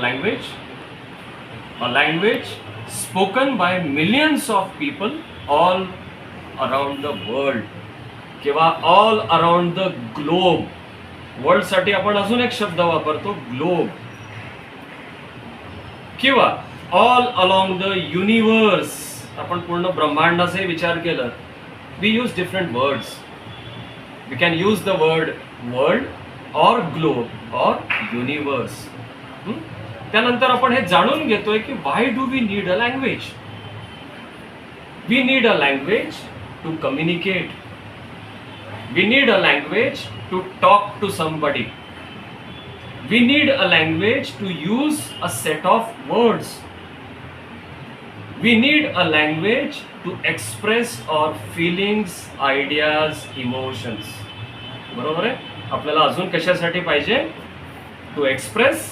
language, a language spoken by millions of people all around the world किंवा all around the globe. World साठी आपण अजून एक शब्द वापरतो, ग्लोब, किंवा ऑल अलॉंग द युनिवर्स. आपण पूर्ण ब्रह्मांडाचे विचार केलं, we use different words. We can use the word world or globe or universe. त्यानंतर आपण हे जाणून घेतोय की why do we need a language. We need a language to communicate. We need a language to talk to somebody. We need a language to use a set of words. We need a language to express our feelings, ideas, emotions. बरोबर आहे. आपल्याला अजून कशासाठी पाहिजे? To express